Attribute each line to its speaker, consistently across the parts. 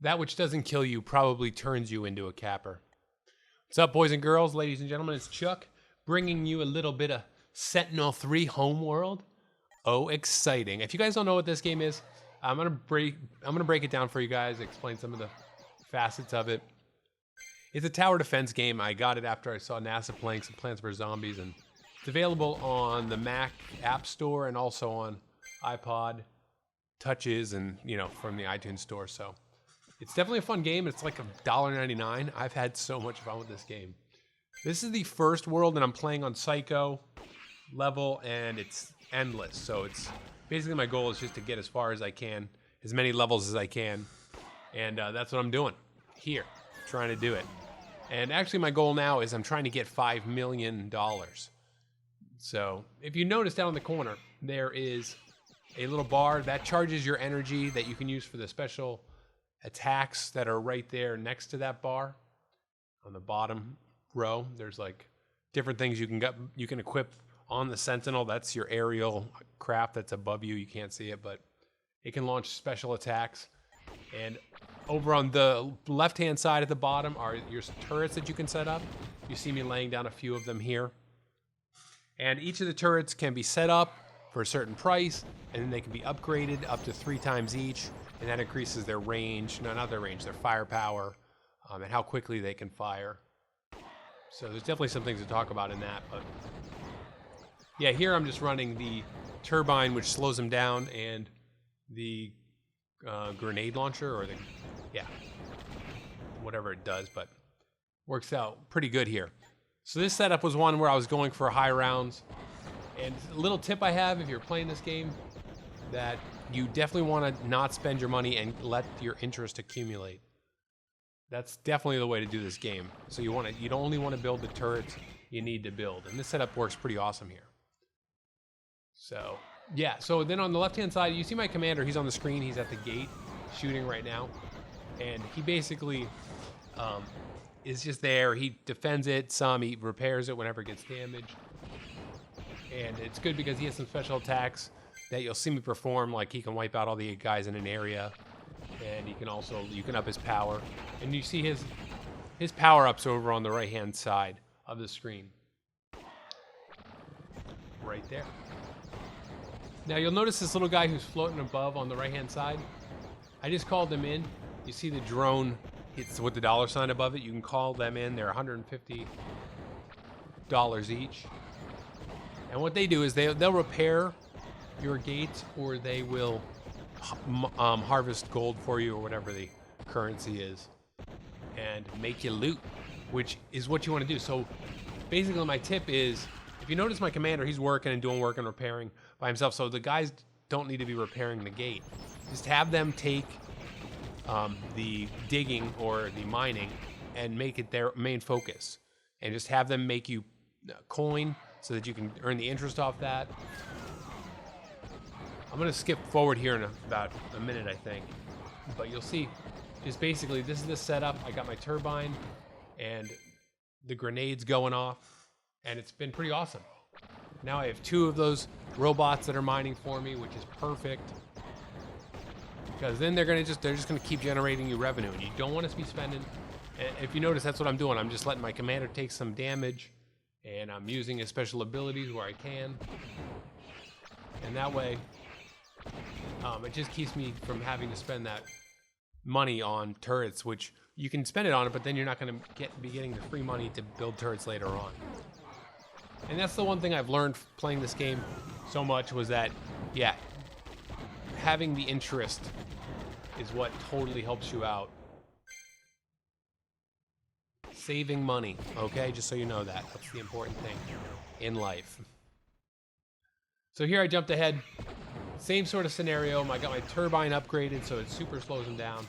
Speaker 1: That which doesn't kill you probably turns you into a capper. What's up, boys and girls, ladies and gentlemen? It's Chuck, bringing you a little bit of Sentinel Home World. Oh, exciting. If you guys don't know what this game is, I'm gonna break it down for you guys, explain some of the facets of it. It's a tower defense game. I got it after I saw NASA playing some Plants vs. Zombies, and it's available on the Mac App Store and also on iPod Touches and, from the iTunes Store. So it's definitely a fun game. It's like $1.99. I've had so much fun with this game. This is the first world, and I'm playing on Psycho level, and it's endless. So it's basically, my goal is just to get as far as I can, as many levels as I can, and that's what I'm doing here, trying to do it. And actually, my goal now is I'm trying to get $5 million. So if you notice down in the corner, there is a little bar that charges your energy that you can use for the special attacks that are right there next to that bar. On the bottom row, there's like different things you can equip on the Sentinel. That's your aerial craft that's above you. You can't see it, but it can launch special attacks. And over on the left-hand side at the bottom are your turrets that you can set up. You see me laying down a few of them here. And each of the turrets can be set up for a certain price, and then they can be upgraded up to 3 times each, and that increases their range. No, not their range, their firepower, and how quickly they can fire. So there's definitely some things to talk about in that. But yeah, here I'm just running the turbine, which slows them down, and the grenade launcher, or whatever it does, but works out pretty good here. So this setup was one where I was going for high rounds. And a little tip I have, if you're playing this game, that you definitely want to not spend your money and let your interest accumulate. That's definitely the way to do this game. So you don't only want to build the turrets you need to build. And this setup works pretty awesome here. So yeah, so then on the left-hand side, you see my commander. He's on the screen. He's at the gate shooting right now. And he basically is just there. He defends it some. He repairs it whenever it gets damaged. And it's good because he has some special attacks that you'll see me perform. Like, he can wipe out all the guys in an area. And you can up his power. And you see his power-ups over on the right-hand side of the screen. Right there. Now, you'll notice this little guy who's floating above on the right-hand side. I just called them in. You see the drone, it's with the $sign above it. You can call them in. They're $150 each. And what they do is they'll repair your gates, or they will harvest gold for you, or whatever the currency is, and make you loot, which is what you want to do. So basically, my tip is, if you notice my commander, he's working and doing work and repairing by himself. So the guys don't need to be repairing the gate. Just have them take the digging or the mining and make it their main focus, and just have them make you coin so that you can earn the interest off that. I'm going to skip forward here in about a minute, I think. But you'll see, just basically, this is the setup. I got my turbine and the grenades going off, and it's been pretty awesome. Now I have 2 of those robots that are mining for me, which is perfect. Because then they're just going to keep generating you revenue, and you don't want to be spending. If you notice, that's what I'm doing. I'm just letting my commander take some damage, and I'm using his special abilities where I can. And that way, it just keeps me from having to spend that money on turrets, which you can spend it on it, but then you're not going to be getting the free money to build turrets later on. And that's the one thing I've learned playing this game so much, was that, yeah, having the interest is what totally helps you out. Saving money, okay? Just so you know that. That's the important thing in life. So here I jumped ahead. Same sort of scenario. I got my turbine upgraded, so it super slows them down.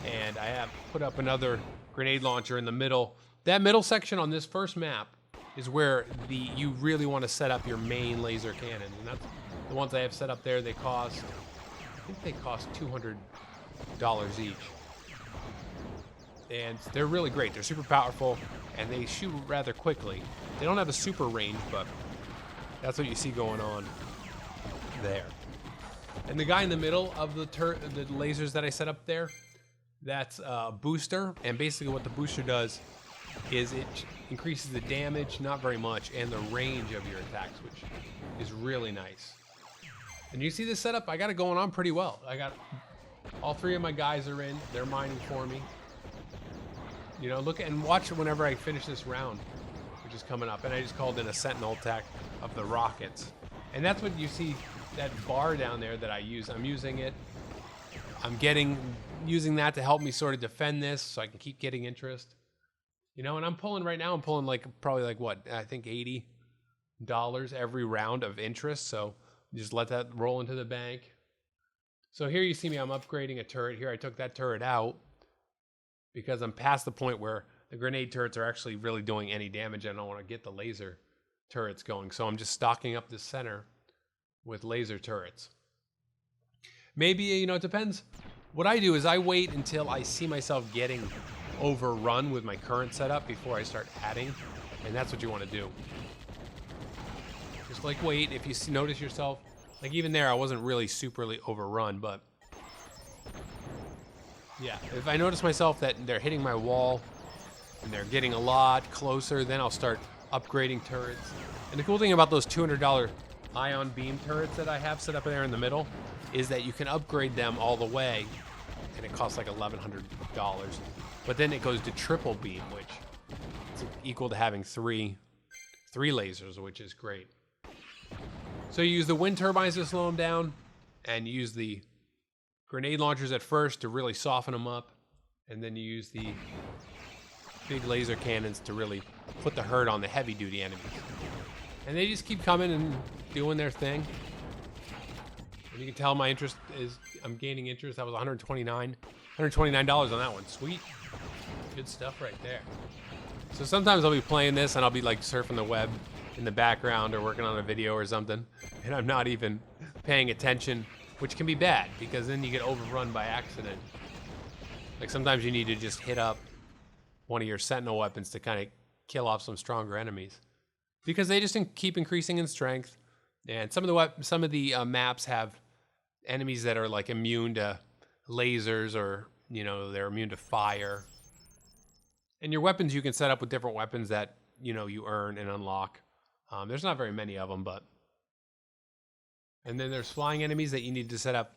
Speaker 1: And I have put up another grenade launcher in the middle. That middle section on this first map is where you really want to set up your main laser cannons. And that's the ones I have set up there. I think they cost $200 each. And they're really great. They're super powerful, and they shoot rather quickly. They don't have a super range, but that's what you see going on there. And the guy in the middle of the lasers that I set up there, That's a booster, and basically what the booster does is it increases the damage, not very much, and the range of your attacks, which is really nice. And you see this setup? I got it going on pretty well. I got all 3 of my guys are in. They're mining for me. You know, look and watch whenever I finish this round, which is coming up. And I just called in a Sentinel attack of the rockets. And that's what you see, that bar down there that I use. I'm using it. I'm using that to help me sort of defend this so I can keep getting interest. You know, and I'm pulling right now, I'm pulling probably like what, I think $80 every round of interest. So just let that roll into the bank. So here you see me, I'm upgrading a turret here. I took that turret out because I'm past the point where the grenade turrets are actually really doing any damage. I don't want to get the laser turrets going. So I'm just stocking up the center with laser turrets. Maybe, you know, it depends. What I do is I wait until I see myself getting overrun with my current setup before I start adding. And that's what you want to do. Just like wait, if you notice yourself, like even there, I wasn't really superly overrun, but yeah, if I notice myself that they're hitting my wall and they're getting a lot closer, then I'll start upgrading turrets. And the cool thing about those $200 ion beam turrets that I have set up there in the middle is that you can upgrade them all the way, and it costs like $1,100. But then it goes to triple beam, which is equal to having three lasers, which is great. So you use the wind turbines to slow them down, and you use the grenade launchers at first to really soften them up, and then you use the big laser cannons to really put the hurt on the heavy duty enemies. And they just keep coming and doing their thing. And you can tell my interest is, I'm gaining interest. That was $129 on that one. Sweet. Good stuff right there. So sometimes I'll be playing this and I'll be like surfing the web in the background or working on a video or something, and I'm not even paying attention, which can be bad because then you get overrun by accident. Like sometimes you need to just hit up one of your Sentinel weapons to kind of kill off some stronger enemies because they just keep increasing in strength. And some of the maps have enemies that are like immune to lasers, or you know, they're immune to fire. And your weapons, you can set up with different weapons that, you know, you earn and unlock. There's not very many of them, but. And then there's flying enemies that you need to set up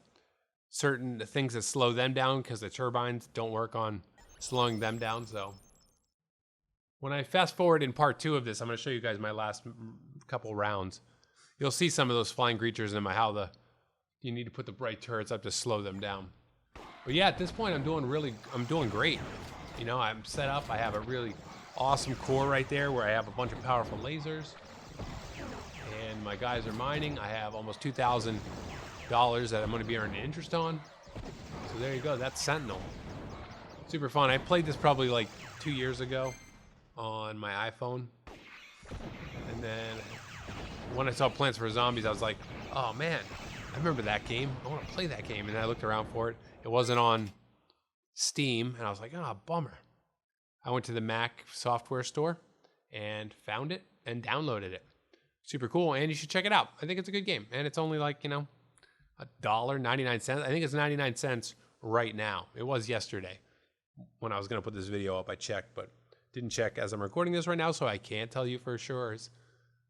Speaker 1: certain things that slow them down because the turbines don't work on slowing them down. So when I fast forward in part 2 of this, I'm going to show you guys my last couple rounds. You'll see some of those flying creatures and how you need to put the bright turrets up to slow them down. But yeah, at this point, I'm doing great. You know, I'm set up. I have a really awesome core right there where I have a bunch of powerful lasers. And my guys are mining. I have almost $2,000 that I'm going to be earning interest on. So there you go. That's Sentinel. Super fun. I played this probably like 2 years ago on my iPhone. And then when I saw Plants vs. Zombies, I was like, oh man, I remember that game. I want to play that game. And I looked around for it. It wasn't on Steam. And I was like, oh, bummer. I went to the Mac software store and found it and downloaded it. Super cool. And you should check it out. I think it's a good game. And it's only like, you know, $1.99. I think it's 99 cents right now. It was yesterday when I was going to put this video up. I checked, but didn't check as I'm recording this right now, so I can't tell you for sure.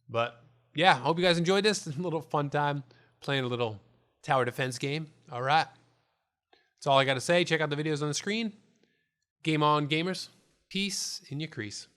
Speaker 1: But yeah, hope you guys enjoyed this. A little fun time playing a little tower defense game. All right. That's all I got to say. Check out the videos on the screen. Game on, gamers. Peace in your crease.